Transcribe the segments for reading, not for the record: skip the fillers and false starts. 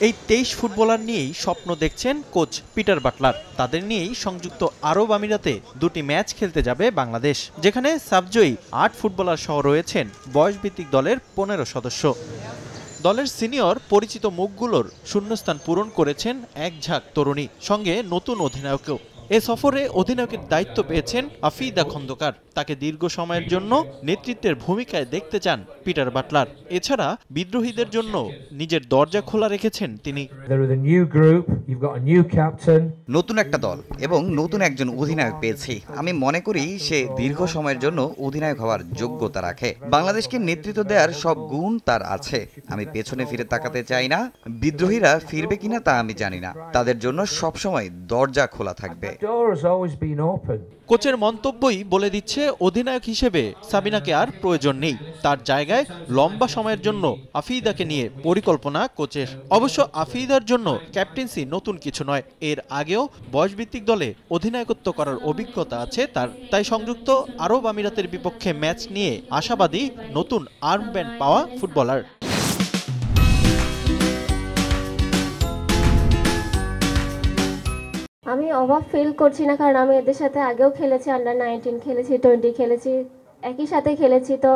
এই ২৩ ফুটবলার নিয়েই স্বপ্ন দেখছেন কোচ পিটার বাটলার। তাদের নিয়েই সংযুক্ত আরব আমিরাতে দুটি ম্যাচ খেলতে যাবে বাংলাদেশ, যেখানে সাবজয়ী ৮ ফুটবলার সহ রয়েছেন বয়সভিত্তিক দলের ১৫ সদস্য। দলের সিনিয়র পরিচিত মুখগুলোর শূন্যস্থান পূরণ করেছেন এক ঝাঁক তরুণী, সঙ্গে নতুন অধিনায়কও। এ সফরে অধিনায়কের দায়িত্ব পেয়েছেন আফিদা খন্দকার। তাকে দীর্ঘ সময়ের জন্য নেতৃত্বের ভূমিকায় দেখতে চান পিটার বাটলার। এছাড়া বিদ্রোহীদের জন্য নিজের দরজা খোলা রেখেছেন তিনি। নতুন একটা দল এবং নতুন একজন অধিনায়ক পেয়েছি। আমি মনে করি সে দীর্ঘ সময়ের জন্য অধিনায়ক হওয়ার যোগ্যতা রাখে। বাংলাদেশকে নেতৃত্ব দেওয়ার সব গুণ তার আছে। আমি পেছনে ফিরে তাকাতে চাই না। বিদ্রোহীরা ফিরবে কিনা তা আমি জানি না। তাদের জন্য সবসময় দরজা খোলা থাকবে। কোচের মন্তব্যই বলে দিচ্ছে অধিনায়ক হিসেবে সাবিনাকে আর প্রয়োজন নেই। তার জায়গায় লম্বা সময়ের জন্য আফিদাকে নিয়ে পরিকল্পনা কোচের। অবশ্য আফিদার জন্য ক্যাপ্টেন্সি নতুন কিছু নয়। এর আগেও বয়সভিত্তিক দলে অধিনায়কত্ব করার অভিজ্ঞতা আছে তার। তাই সংযুক্ত আরব আমিরাতের বিপক্ষে ম্যাচ নিয়ে আশাবাদী নতুন আর্মব্যান্ড পাওয়া ফুটবলার। আমি অভাব ফিল করছি না, কারণ আমি এদের সাথে আগেও খেলেছি, আন্ডার-19 খেলেছি, 20 খেলেছি, একই সাথে খেলেছি। তো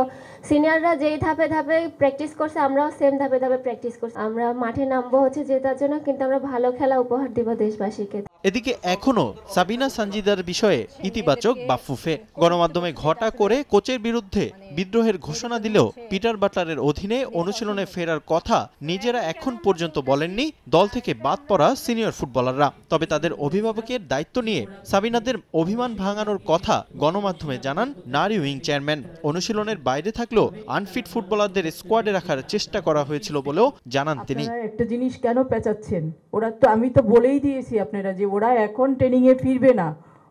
সিনিয়ররা যেই ধাপে ধাপে প্র্যাকটিস করছে, আমরাও সেম ধাপে ধাপে প্র্যাকটিস করছি। আমরা মাঠে নামবো হচ্ছে জেতার জন্য, কিন্তু আমরা ভালো খেলা উপহার দিব দেশবাসীকে। এদিকে এখনো সাবিনা সানজিদার বিষয়ে ইতিবাচক বাফুফে। গণমাধ্যমে ঘটা করে কোচের বিরুদ্ধে বিদ্রোহের ঘোষণা দিলেও পিটার বাটলারের অধীনে অনুশীলনে ফেরার কথা নিজেরা এখন পর্যন্ত বলেননি দল থেকে বাদ পড়া সিনিয়র ফুটবলাররা। তবে তাদের অভিভাবকের দায়িত্ব নিয়ে সাবিনাদের অভিমান ভাঙানোর কথা গণমাধ্যমে জানান নারী উইং চেয়ারম্যান। অনুশীলনের বাইরে থাকলেও আনফিট ফুটবলারদের স্কোয়াডে রাখার চেষ্টা করা হয়েছিল বলেও জানান তিনি। একটা জিনিস কেন পেঁচাচ্ছেন? ওরা তো, আমি তো বলেই দিয়েছি আপনারা যে ওরা এখন ট্রেনিং এ ফিরবে না।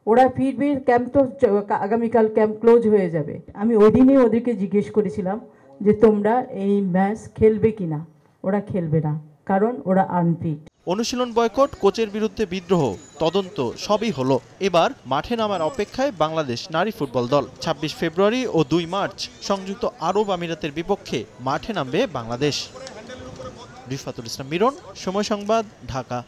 ওরা ফিরবে, ক্যাম্প তো আগামীকাল ক্যাম্প ক্লোজ হয়ে যাবে। আমি ওই দিনই ওদেরকে জিজ্ঞেস করেছিলাম যে তোমরা এই ম্যাচ খেলবে কিনা। ওরা খেলবে না, কারণ ওরা আনফিট। অনুশীলন বয়কট, কোচের বিরুদ্ধে বিদ্রোহ, তদন্ত সবই হলো। এবার মাঠে নামার অপেক্ষায় বাংলাদেশ নারী ফুটবল দল। ২৬ ফেব্রুয়ারি ও ২ মার্চ সংযুক্ত আরব আমিরাতের বিপক্ষে মাঠে নামবে বাংলাদেশ। রিফাতুল ইসলাম মিরন, সময় সংবাদ, ঢাকা।